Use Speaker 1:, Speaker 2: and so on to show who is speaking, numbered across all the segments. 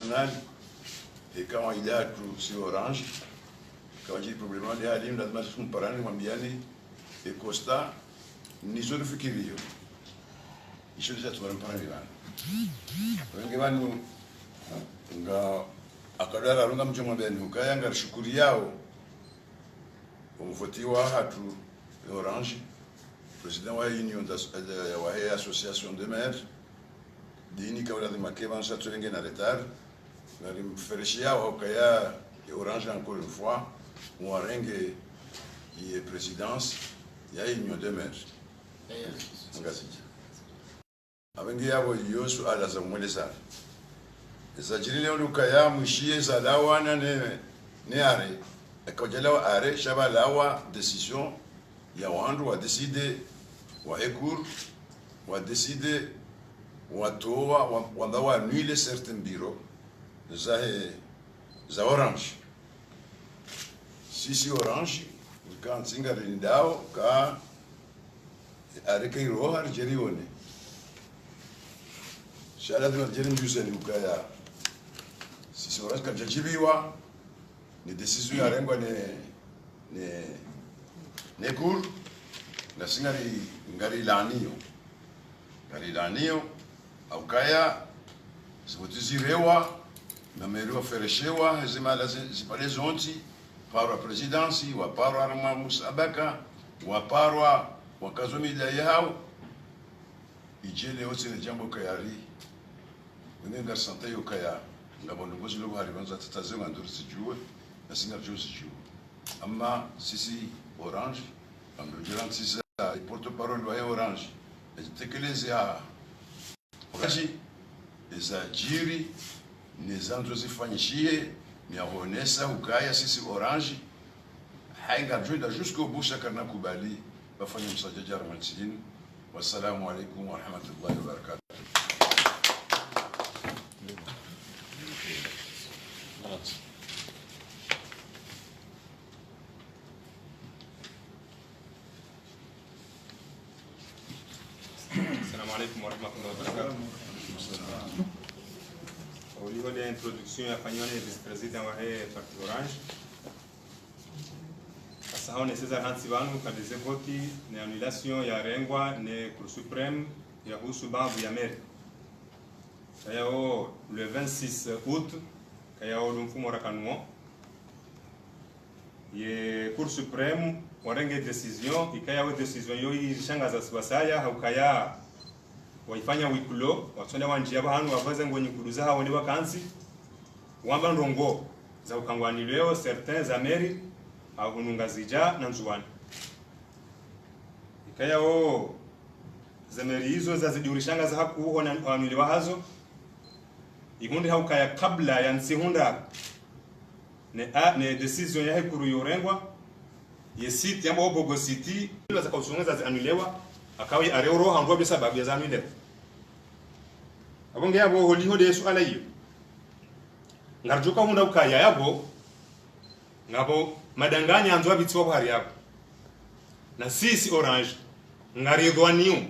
Speaker 1: Et quand il y a tout sur Orange, quand il y a des problèmes, il y a des problèmes, et Costa, ni zo fikirio. Isho za tunampana ngivana. Ngivana nga akadala runga mchomwa beni ukaya nga shukuri yao umvotiwa hatu Orange, président wa union wa association de maires, dini kawla de makeba sa tulenge na retard. Ngari mferishia ukaya Orange encore une fois, mwarenge yi présidence ya union de maires. Ngazija. Abengi yabo yosu ala za mweleza. Zajilile olukaya mushie za lawana ne are. Ekojelewa are shaba lawa decision ya wandu wa decide wa ekur wa decide wa toa wanda wa annule certains bureaux za Orange. Si Orange kan singare ndao ka areke iroha jerione shala de jerin juseni ukaya si Orange kan jajibiwa ni decision ya rengo ne kur na singari ngari lanio ukaya sibotizirewa na mero fereshewa zimala zipale zonti para presidency wa para arma musabaka wa para wakazomi la yao ijele wote ni jambo kayari ngenga sante yo kaya ngabondo gozi lo hari banza tatazenga nduru sijue na singa jo sijue amma sisi Orange amdo jiran sisi porte parole wa Orange tekeleze ya Orange eza jiri nizanzo zifanyishie miaonesa ukaya sisi Orange hainga juda jusqu'au bout shakarna kubali bafanya msajaji armantin. Wassalamu alaikum wa rahmatullahi wa barakatuh.
Speaker 2: Assalamu alaikum wa rahmatullahi wa barakatuh. Au niveau de l'introduction ya fanywa na vice-president wa parti Orange. Sasa necessário hansi wanu kadeze voti na annulation ya rengwa ne Cour suprême ya husu babu ya meri. Kayao le 26 août kayao lumfumo rakanuo ye Cour suprême warenge decision ikayao decision yo ishangaza sibasaya haukaya waifanya wikulo watsonda wanjia bahanu wafaze ngoni kuduza hawone wakansi wamba ndongo za ukangwani leo certains ameri ahununga zija na nzuwani ikaya zameri hizo za zidurishanga za haku na waniliwa hazo ikundi haukaya kabla ya nsihunda ne decision ya hekuru yorengwa ye site yamba obogo city ilo za kausungeza za anulewa akawi areoro hangwa bisa babu ya za anulewa abonge yabo holiho de suala hiyo ngarjuka hunda ukaya yabo ngabo madanganya anzwa bitwa buhari yabo na sisi Orange ngaridwaniu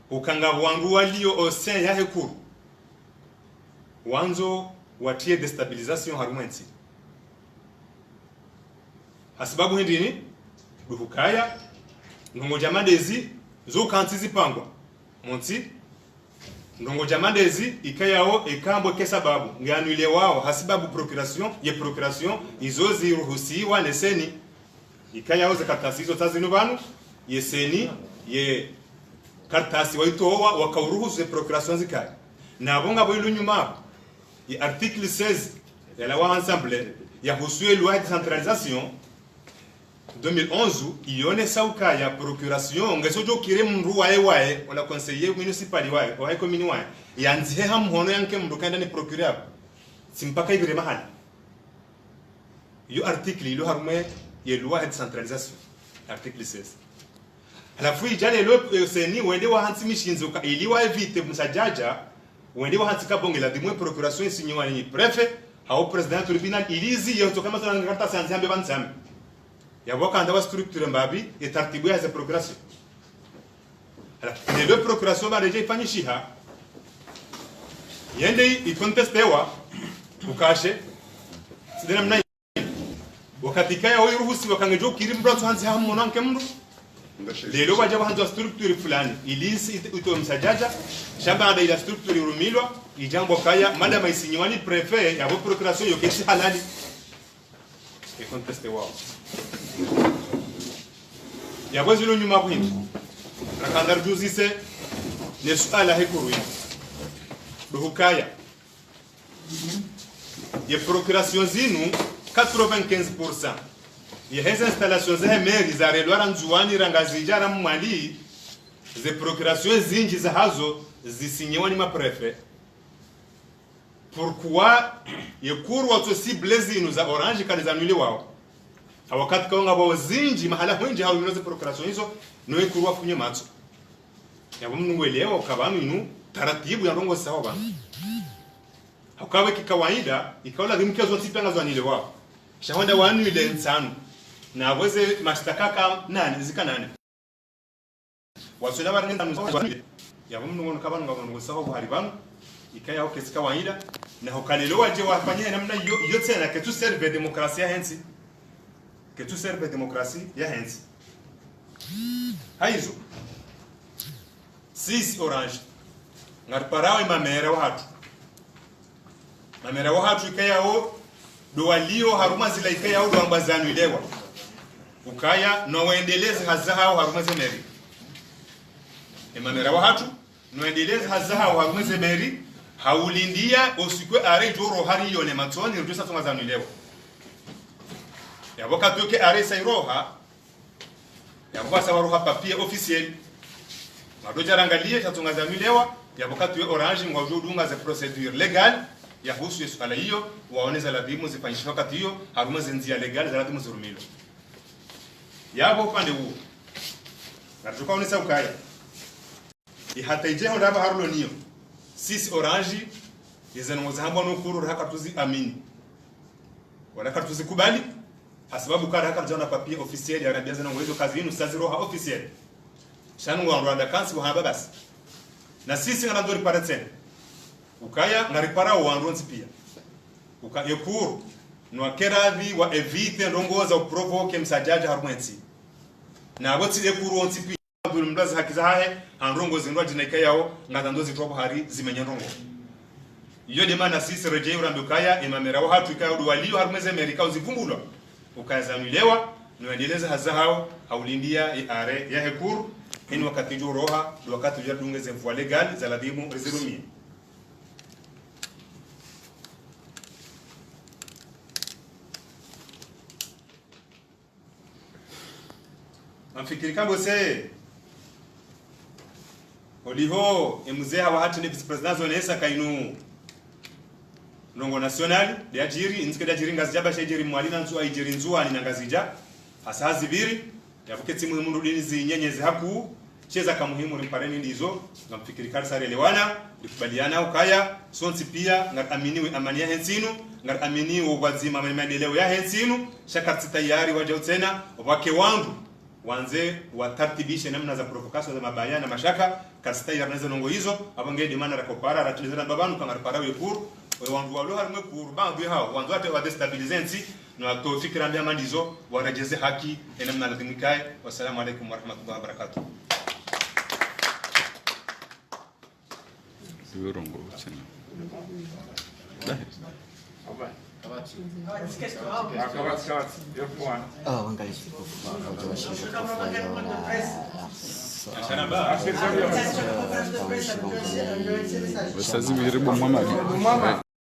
Speaker 2: ukanga wangu walio ose ya hekuru wanzo watie destabilization harumwensi asibabu hindini duhukaya ndongo jamadezi zo kantizi pangwa monti ndongo jamadezi ikayao ekambo ke sababu nganule wao hasibabu procuration izozi ruhusiwa neseni ikayao zakatasi hizo tazinu banu yeseni ye kartasi waitoa wakauruhusu procuration zikai na bonga boilu nyuma ya article 16 ya la loi ensemble ya husuye loi de centralisation 2011 ione sauka ya procuration ngesojo kire mndu wae wala conseiller municipal wae commune wae yanzihe hamhono yanke mndu kaenda ni procureur simpaka ibire mahali yo article ilo harume ya loi de centralisation article 16 alafu ijale lo seni wende wa hansi mishinzo iliwa evite msajaja wende wa hansi kabonge la dimwe procuration signwa ni prefet au president tribunal ilizi yoto kama sana ngata sanzambe banzambe ya wakanda wa structure mbabi etartibu ya za procuration ala le procuration ba deja ifanyishiha yende ikontestewa ukashe sidena mna wakati kaya oiruhusi wakangejo kirimba tsanzi hamu nanke mndu lelo baje bahanza structure fulani ilisi ito msajaja shamba ada ila structure rumilwa ijambo kaya madama isinywani prefet ya procuration yokesi halali e conteste wao ya bwezilo nyuma kwindi rakandar juzise ne suala hekuru buhukaya ya procuration zinu 95%. Il y a des installations za relwara nzuani rangazijara mwali ze procurations zinji za hazo zisinyewa ni maprefe. Pourquoi yekuru watu si blazinu za orange kanizanuli wao. Wakati kaonga wao zinji mahala wenji hao yunoze procurations hizo no yekuru wafunye matso. Yabo mnungwelewa kabanu inu taratibu ya rongo sawa bana. Hakawe kikawaida ikaola limkezo tipanga zwanile wao. Shahonda wanu ile nsanu na weze mashtaka nani zika nani wasona baranga nzwa ya mumnu ngono kabanu ngabanu saho buhari banu ikaya ho kesika waida na hokalelo waje wafanyia namna hiyo tena que tu serve demokrasia hensi que tu serve demokrasia ya hensi haizo sisi orange ngarparao mamera wa hatu ikaya ho do walio haruma zila ikaya ho do ambazanu ilewa ukaya no waendeleze hazahao haruma zemeri emamera wa hatu no waendeleze hazahao haruma zemeri haulindia osikwe are joro hari yone matoni rujusa tumazanu ilewa ya boka tuke are sairoha ya boka sawaroha papier officiel madoja rangalie tatungazanu ilewa ya boka tuwe orange ngwajudunga ze procedure legal ya husu yesu ala hiyo waoneza ladhimu zifanyishwa kati hiyo haruma zenzia legal za ladhimu zurumilo yabo upande huo natuka unisa ukaya ihata ijeho ndaba harulo niyo sisi orange yezana muzahamba no kuru haka tuzi amini wala katuzi kubali hasababu kada haka jana papier officiel ya rabia zana ngwezo kazi yinu saziro ha officiel shanu wa Rwanda kansi wa haba basi na sisi nganadori paratsen ukaya ngaripara wa ndonzi pia ukaya kuru no keradhi wa evite ndongoza uprovoke msajaja harumwensi na abotsi ekuru onsi pia mlaza hakiza hahe andongo zindwa jinaika yao ngatandozi topo hari zimenya ndongo iyo demana sisi rejei urambukaya emamera wa hatu ikaya duwalio harumeze amerika uzivumbulwa ukazanulewa niendeleza hazahao haulindia are ya hekuru ni wakati joroha wakati jadungeze mvua legal za ladhimu rezirumia Mfikiri kambo se oliho emuzeha wa hatu ni vice president zonesa kainu nongo national de ajiri inske de ajiri ngazijaba shejiri mwalina nzu ajiri nzuwa ni ngazija hasazi biri yabuketi mu mundu dinizi nyenyezi haku cheza kamuhimu ni pareni ndizo ngamfikiri karsa elewana likubaliana ukaya sonsi pia ngaaminiwe amani ya hensinu ngaaminiwe ubazima maendeleo ya hensinu shakarti tayari waje tena wake wangu wanze watartibishe namna za provocation za mabaya na mashaka kastai yarneza nongo hizo abange demanda rakopara ratilezana babanu kanga repara wekuru wandu walo harumwe kuru bandu hao wandu ate wa destabilizensi na to fikira mbia mandizo warejeze haki namna ladimikae. Wassalamu alaykum wa rahmatullahi wa barakatuh.
Speaker 3: Sivirongo chena. Você se vira bom mamãe.